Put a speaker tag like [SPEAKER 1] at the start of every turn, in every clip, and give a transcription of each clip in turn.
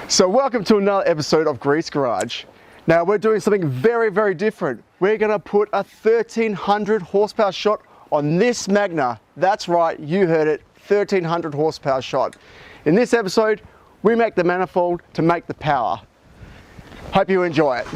[SPEAKER 1] So welcome to another episode of Grease Garage. Now we're doing something very, very different. We're gonna put a 1300 horsepower shot on this Magna. That's right, you heard it, 1300 horsepower shot. In this episode, we make the manifold to make the power. Hope you enjoy it.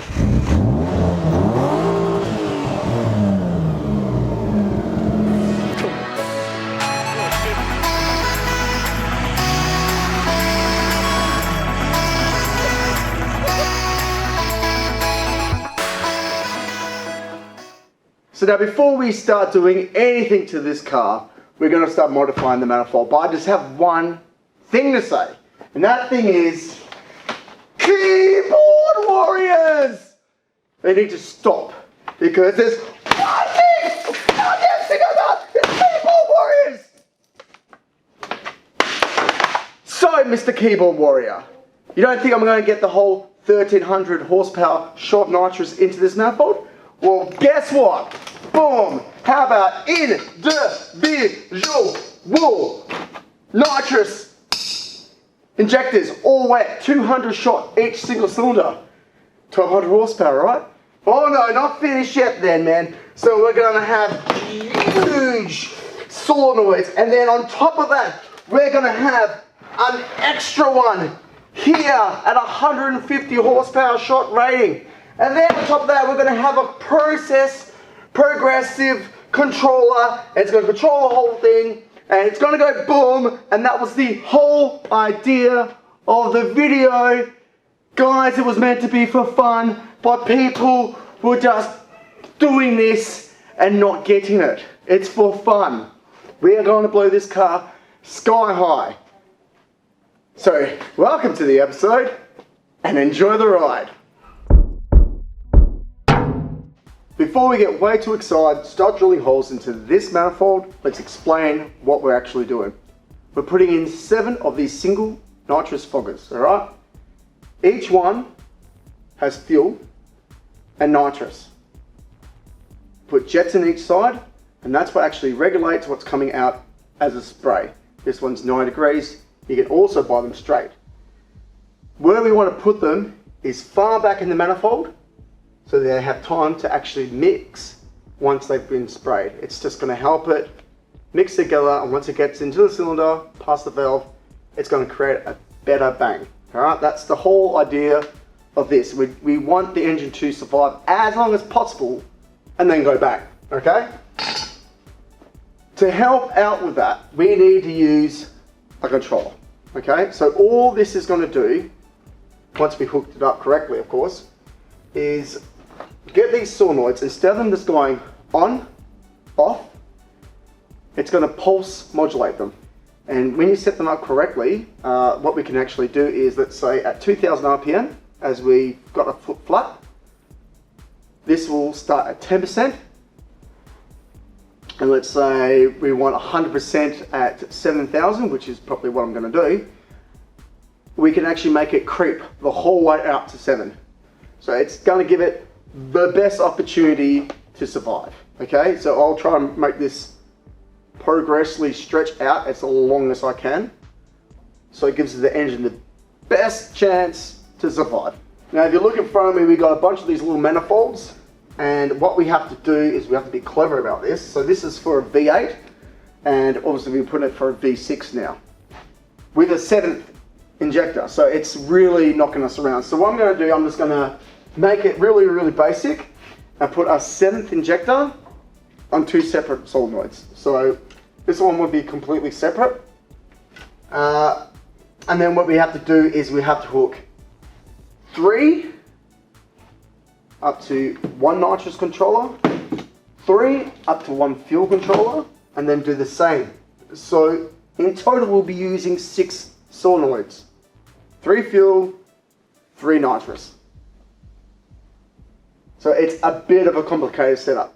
[SPEAKER 1] So now before we start doing anything to this car, we're going to start modifying the manifold. But I just have one thing to say. And that thing is, keyboard warriors! They need to stop. Because there's one thing about the keyboard warriors! So, Mr. Keyboard Warrior, you don't think I'm going to get the whole 1300 horsepower short nitrous into this manifold? Well, guess what? Boom! How about individual nitrous injectors, all wet, 200 shot each single cylinder, 1200 horsepower, right? Oh no, not finished yet then, man. So we're gonna have huge solenoids, and then on top of that, we're gonna have an extra one here at 150 horsepower shot rating. And then on top of that, we're going to have a progressive controller. It's going to control the whole thing, and it's going to go boom. And that was the whole idea of the video. Guys, it was meant to be for fun, but people were just doing this and not getting it. It's for fun. We are going to blow this car sky high. So, welcome to the episode, and enjoy the ride. Before we get way too excited, start drilling holes into this manifold, let's explain what we're actually doing. We're putting in 7 of these single nitrous foggers, alright? Each one has fuel and nitrous. Put jets in each side, and that's what actually regulates what's coming out as a spray. This one's 9 degrees, you can also buy them straight. Where we want to put them is far back in the manifold, so they have time to actually mix once they've been sprayed. It's just going to help it mix together, and once it gets into the cylinder, past the valve, it's going to create a better bang. Alright, that's the whole idea of this. We want the engine to survive as long as possible and then go back, okay? To help out with that, we need to use a controller, okay? So all this is going to do, once we hooked it up correctly of course, is get these solenoids, instead of them just going on, off, it's going to pulse modulate them. And when you set them up correctly, what we can actually do is, let's say at 2000 RPM, as we got a foot flat, this will start at 10%. And let's say we want 100% at 7000, which is probably what I'm going to do. We can actually make it creep the whole way out to 7. So it's going to give it the best opportunity to survive, okay? So I'll try and make this progressively stretch out as long as I can, so it gives the engine the best chance to survive. Now if you look in front of me, we've got a bunch of these little manifolds, and what we have to do is we have to be clever about this. So this is for a V8, and obviously we're putting it for a V6 now, with a 7th injector, so it's really knocking us around. So what I'm going to do, I'm just going to make it really, really basic and put a 7th injector on 2 separate solenoids. So this one will be completely separate. And then what we have to do is we have to hook 3 up to 1 nitrous controller, 3 up to 1 fuel controller, and then do the same. So in total we'll be using 6 solenoids. 3 fuel, 3 nitrous. So it's a bit of a complicated setup.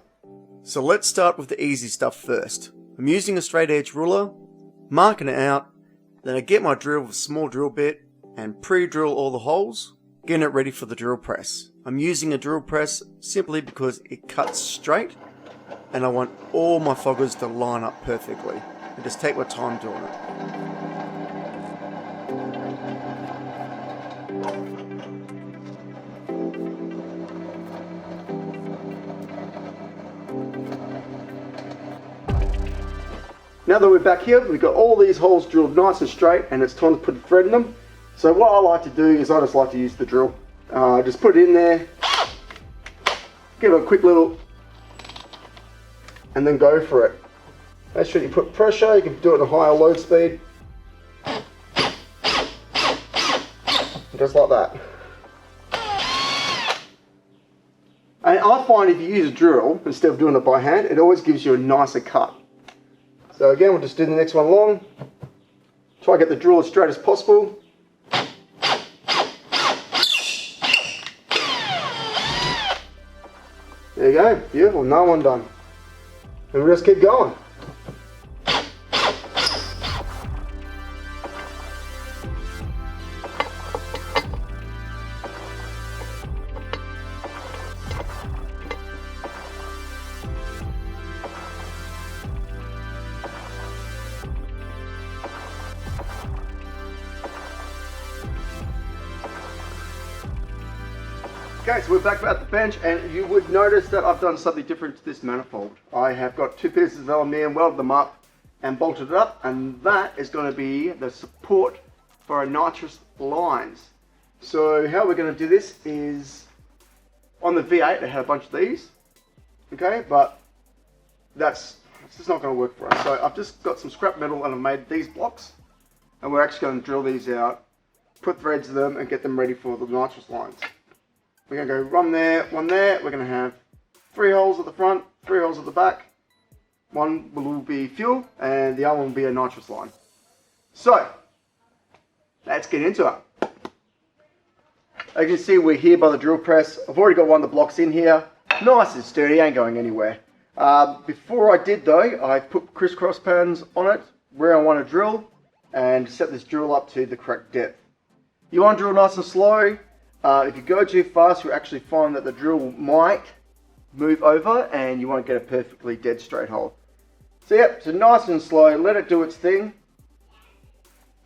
[SPEAKER 1] So let's start with the easy stuff first. I'm using a straight edge ruler, marking it out, then I get my drill with a small drill bit and pre-drill all the holes, getting it ready for the drill press. I'm using a drill press simply because it cuts straight and I want all my foggers to line up perfectly. And just take my time doing it. Now that we're back here, we've got all these holes drilled nice and straight, and it's time to put a thread in them. So what I like to do is I just like to use the drill. Just put it in there, give it a quick little, and then go for it. Make sure you put pressure. You can do it at a higher load speed. Just like that. And I find if you use a drill instead of doing it by hand, it always gives you a nicer cut. So again, we'll just do the next one long. Try to get the drill as straight as possible. There you go, beautiful, another one done. And we'll just keep going. Okay, so we're back at the bench, and you would notice that I've done something different to this manifold. I have got 2 pieces of aluminium, welded them up and bolted it up, and that is going to be the support for our nitrous lines. So how we're going to do this is, on the V8 they had a bunch of these, okay, but it's just not going to work for us. So I've just got some scrap metal and I've made these blocks, and we're actually going to drill these out, put threads in them and get them ready for the nitrous lines. We're going to go one there, one there. We're going to have 3 holes at the front, 3 holes at the back. One will be fuel and the other one will be a nitrous line. So, let's get into it. As you can see, we're here by the drill press. I've already got one of the blocks in here. Nice and sturdy, ain't going anywhere. Before I did though, I put crisscross patterns on it where I want to drill and set this drill up to the correct depth. You want to drill nice and slow. If you go too fast, you'll actually find that the drill might move over and you won't get a perfectly dead straight hole. So yep, so nice and slow, let it do its thing.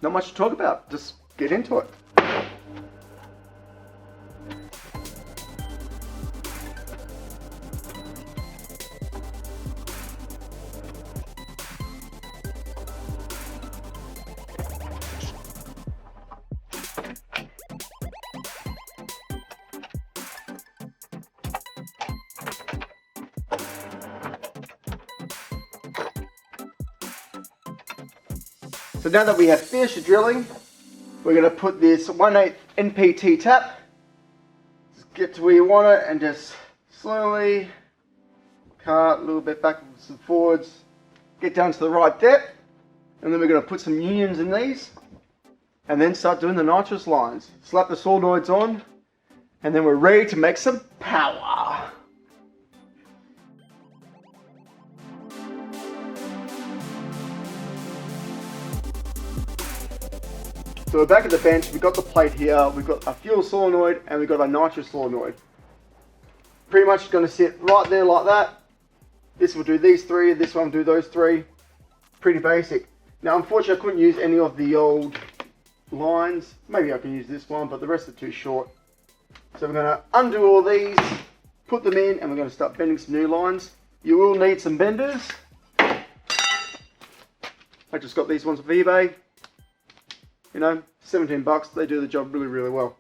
[SPEAKER 1] Not much to talk about, just get into it. So now that we have finished the drilling, we're going to put this 1/8 NPT tap, just get to where you want it and just slowly cut a little bit backwards and forwards, get down to the right depth, and then we're going to put some unions in these and then start doing the nitrous lines. Slap the solenoids on and then we're ready to make some power. So we're back at the bench, we've got the plate here, we've got a fuel solenoid and we've got a nitrous solenoid. Pretty much going to sit right there like that. This will do these 3, this one will do those 3. Pretty basic. Now unfortunately I couldn't use any of the old lines. Maybe I can use this one, but the rest are too short. So we're going to undo all these, put them in, and we're going to start bending some new lines. You will need some benders. I just got these ones off eBay. You know, 17 bucks, they do the job really, really well.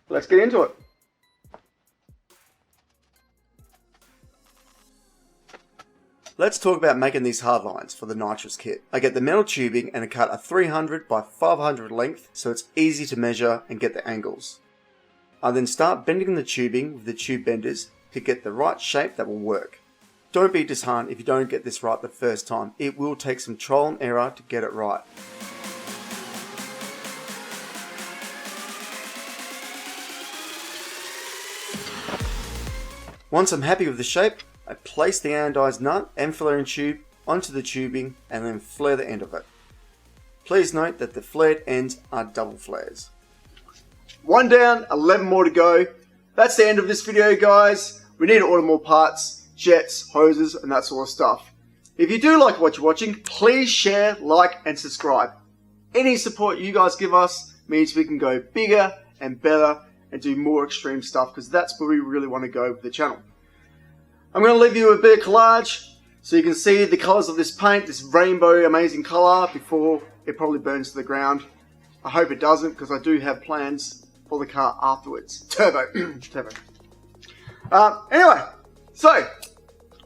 [SPEAKER 1] Let's get into it. Let's talk about making these hard lines for the nitrous kit. I get the metal tubing and I cut a 300 by 500 length so it's easy to measure and get the angles. I then start bending the tubing with the tube benders to get the right shape that will work. Don't be disheartened if you don't get this right the first time. It will take some trial and error to get it right. Once I'm happy with the shape, I place the anodized nut and flaring tube onto the tubing and then flare the end of it. Please note that the flared ends are double flares. 1 down, 11 more to go. That's the end of this video, guys. We need to order more parts, jets, hoses, and that sort of stuff. If you do like what you're watching, please share, like, and subscribe. Any support you guys give us means we can go bigger and better and do more extreme stuff, because that's where we really want to go with the channel. I'm going to leave you a bit of collage. So you can see the colours of this paint, this rainbow amazing colour, before it probably burns to the ground. I hope it doesn't, because I do have plans for the car afterwards. Turbo. Turbo. Anyway, so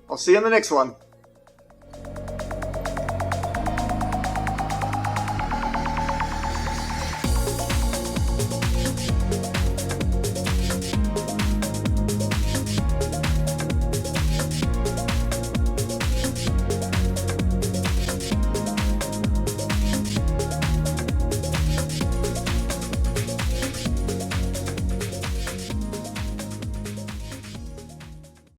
[SPEAKER 1] I'll see you in the next one.